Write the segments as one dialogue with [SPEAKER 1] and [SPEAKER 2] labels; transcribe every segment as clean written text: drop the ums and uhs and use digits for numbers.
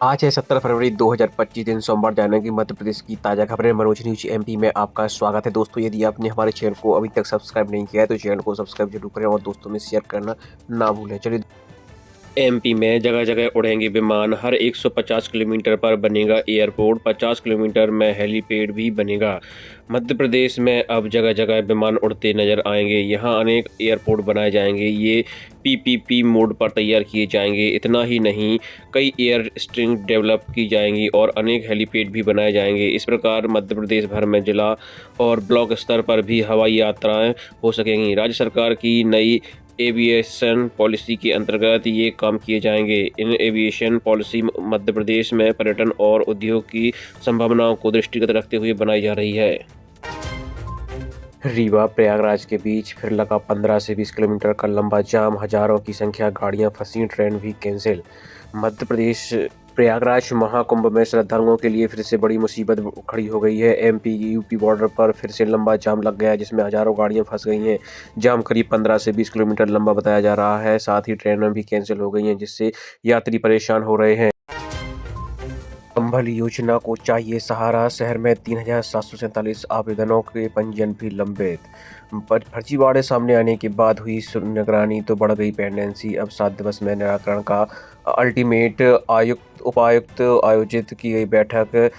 [SPEAKER 1] आज है 17 फरवरी 2025 दिन सोमवार। जानेंगे मध्य प्रदेश की ताज़ा खबरें। मनोज न्यूज एमपी में आपका स्वागत है। दोस्तों, यदि आपने हमारे चैनल को अभी तक सब्सक्राइब नहीं किया है तो चैनल को सब्सक्राइब जरूर करें और दोस्तों में शेयर करना ना भूलें। चलिए, एमपी में जगह जगह उड़ेंगे विमान। हर 150 किलोमीटर पर बनेगा एयरपोर्ट। 50 किलोमीटर में हेलीपैड भी बनेगा। मध्य प्रदेश में अब जगह जगह विमान उड़ते नजर आएंगे। यहाँ अनेक एयरपोर्ट बनाए जाएंगे। ये पीपीपी मोड पर तैयार किए जाएंगे। इतना ही नहीं, कई एयर स्ट्रिंग डेवलप की जाएंगी और अनेक हेलीपैड भी बनाए जाएंगे। इस प्रकार मध्य प्रदेश भर में जिला और ब्लॉक स्तर पर भी हवाई यात्राएं हो सकेंगी। राज्य सरकार की नई एविएशन पॉलिसी के अंतर्गत ये काम किए जाएंगे। इन एविएशन पॉलिसी मध्य प्रदेश में पर्यटन और उद्योग की संभावनाओं को दृष्टिगत रखते हुए बनाई जा रही है। रीवा प्रयागराज के बीच फिर लगा 15 से 20 किलोमीटर का लंबा जाम। हजारों की संख्या गाड़ियां फंसी, ट्रेन भी कैंसिल। मध्य प्रदेश प्रयागराज महाकुंभ में श्रद्धालुओं के लिए फिर से बड़ी मुसीबत खड़ी हो गई है। एमपी यूपी बॉर्डर पर फिर से लंबा जाम लग गया है, जिसमें हजारों गाड़ियां फंस गई हैं। जाम करीब 15 से 20 किलोमीटर लंबा बताया जा रहा है। साथ ही ट्रेनें भी कैंसिल हो गई हैं, जिससे यात्री परेशान हो रहे हैं। संबल योजना को चाहिए सहारा। शहर में 3,747 आवेदनों के पंजीयन भी लंबित। फर्जीवाड़े सामने आने के बाद हुई निगरानी तो बढ़ गई पेंडेंसी। अब 7 दिवस में निराकरण का अल्टीमेट। आयुक्त उपायुक्त आयोजित की गई बैठक।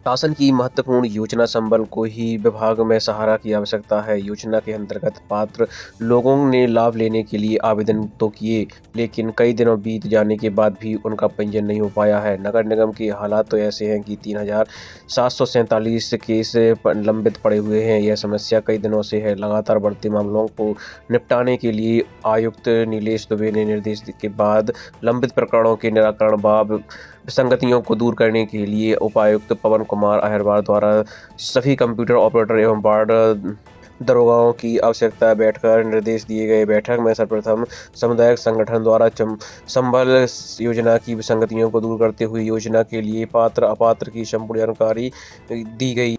[SPEAKER 1] शासन की महत्वपूर्ण योजना संबल को ही विभाग में सहारा की आवश्यकता है। योजना के अंतर्गत पात्र लोगों ने लाभ लेने के लिए आवेदन तो किए, लेकिन कई दिनों बीत जाने के बाद भी उनका पंजीयन नहीं हो पाया है। नगर निगम के हालात तो ऐसे हैं कि 3,747 केस लंबित पड़े हुए हैं। यह समस्या कई दिनों से है। लगातार बढ़ते मामलों को निपटाने के लिए आयुक्त नीलेश दुबे ने निर्देश के बाद लंबित प्रकरणों के निराकरण व विसंगतियों को दूर करने के लिए उपायुक्त पवन कुमार अहिरवार द्वारा सभी कंप्यूटर ऑपरेटर एवं वार्ड दरोगाओं की आवश्यकता बैठकर निर्देश दिए गए। बैठक में सर्वप्रथम सामुदायिक संगठन द्वारा संबल योजना की विसंगतियों को दूर करते हुए योजना के लिए पात्र अपात्र की संपूर्ण जानकारी दी गई।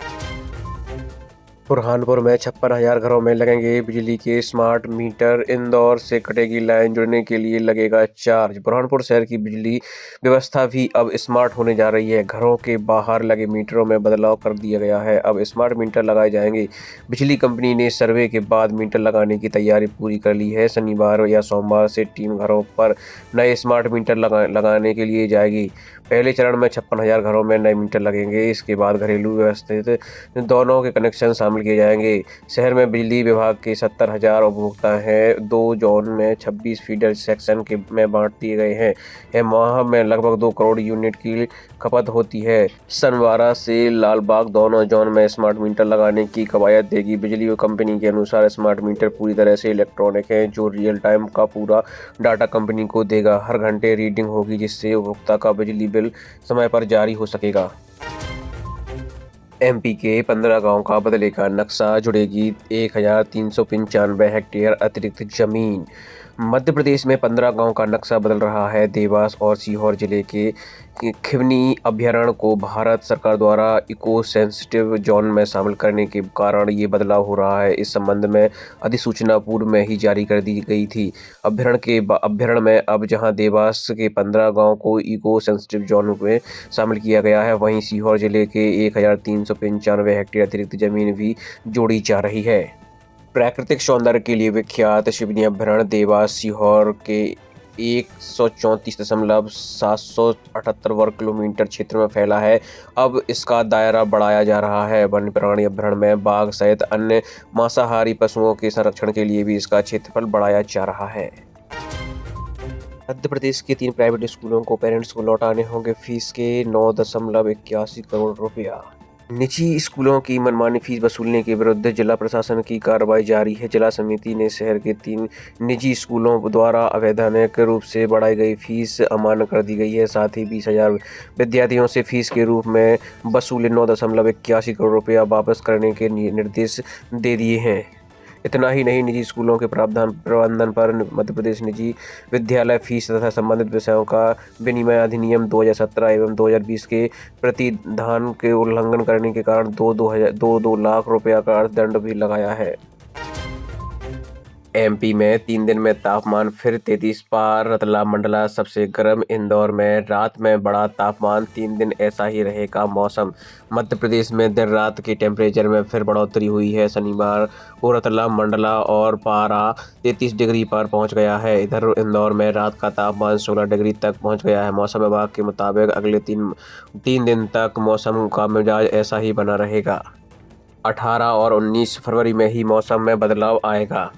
[SPEAKER 1] बुरहानपुर में 56,000 घरों में लगेंगे बिजली के स्मार्ट मीटर। इंदौर से कटेगी लाइन, जुड़ने के लिए लगेगा चार्ज। बुरहानपुर शहर की बिजली व्यवस्था भी अब स्मार्ट होने जा रही है। घरों के बाहर लगे मीटरों में बदलाव कर दिया गया है। अब स्मार्ट मीटर लगाए जाएंगे। बिजली कंपनी ने सर्वे के बाद मीटर लगाने की तैयारी पूरी कर ली है। शनिवार या सोमवार से टीम घरों पर नए स्मार्ट मीटर लगाने के लिए जाएगी। पहले चरण में 56,000 घरों में नए मीटर लगेंगे। इसके बाद घरेलू व्यवस्थित दोनों के कनेक्शन शामिल किए जाएंगे। शहर में बिजली विभाग के 70,000 उपभोक्ता हैं। 2 जोन में 26 फीडर सेक्शन के में बांट दिए गए हैं। यह माह में लगभग 2 करोड़ यूनिट की खपत होती है। सनवारा से लालबाग दोनों जोन में स्मार्ट मीटर लगाने की कवायद देगी। बिजली कंपनी के अनुसार स्मार्ट मीटर पूरी तरह से इलेक्ट्रॉनिक है, जो रियल टाइम का पूरा डाटा कंपनी को देगा। हर घंटे रीडिंग होगी, जिससे उपभोक्ता का बिजली बिल समय पर जारी हो सकेगा। एमपी के 15 गांव का बदलेगा नक्शा। जुड़ेगी 1,395 हेक्टेयर अतिरिक्त जमीन। मध्य प्रदेश में 15 गांव का नक्शा बदल रहा है। देवास और सीहोर जिले के खिवनी अभयारण्य को भारत सरकार द्वारा इको सेंसिटिव जोन में शामिल करने के कारण ये बदलाव हो रहा है। इस संबंध में अधिसूचना पूर्व में ही जारी कर दी गई थी। अभ्यारण्य में अब जहां देवास के 15 गांव को इको सेंसिटिव जोन में शामिल किया गया है, वहीं सीहोर जिले के 1,395 हेक्टेयर अतिरिक्त जमीन भी जोड़ी जा रही है। प्राकृतिक सौंदर्य के लिए विख्यात शिवनी अभयारण्य देवास सीहोर के 134,778 वर्ग किलोमीटर क्षेत्र में फैला है। अब इसका दायरा बढ़ाया जा रहा है। वन्य प्राणी अभयारण्य में बाघ सहित अन्य मांसाहारी पशुओं के संरक्षण के लिए भी इसका क्षेत्रफल बढ़ाया जा रहा है। मध्य प्रदेश के 3 प्राइवेट स्कूलों को पेरेंट्स को लौटाने होंगे फीस के 9.81 करोड़ रुपया। निजी स्कूलों की मनमानी फीस वसूलने के विरुद्ध जिला प्रशासन की कार्रवाई जारी है। जिला समिति ने शहर के 3 निजी स्कूलों द्वारा अवैधानिक रूप से बढ़ाई गई फीस अमान्य कर दी गई है। साथ ही 20,000 विद्यार्थियों से फीस के रूप में वसूले 9.81 करोड़ रुपया वापस करने के निर्देश दे दिए हैं। इतना ही नहीं, निजी स्कूलों के प्रबंधन पर मध्य प्रदेश निजी विद्यालय फीस तथा संबंधित विषयों का विनिमय अधिनियम 2017 एवं 2020 के प्रतिधान के उल्लंघन करने के कारण 2 लाख रुपया का अर्थदंड भी लगाया है। एमपी में 3 दिन में तापमान फिर 33 पार, रतलाम मंडला सबसे गर्म, इंदौर में रात में बढ़ा तापमान, 3 दिन ऐसा ही रहेगा मौसम। मध्य प्रदेश में देर रात के टेम्परेचर में फिर बढ़ोतरी हुई है। शनिवार को रतलाम मंडला और पारा 33 डिग्री पर पहुंच गया है। इधर इंदौर में रात का तापमान 16 डिग्री तक पहुंच गया है। मौसम विभाग के मुताबिक अगले तीन दिन तक मौसम का मिजाज ऐसा ही बना रहेगा। 18 और 19 फरवरी में ही मौसम में बदलाव आएगा।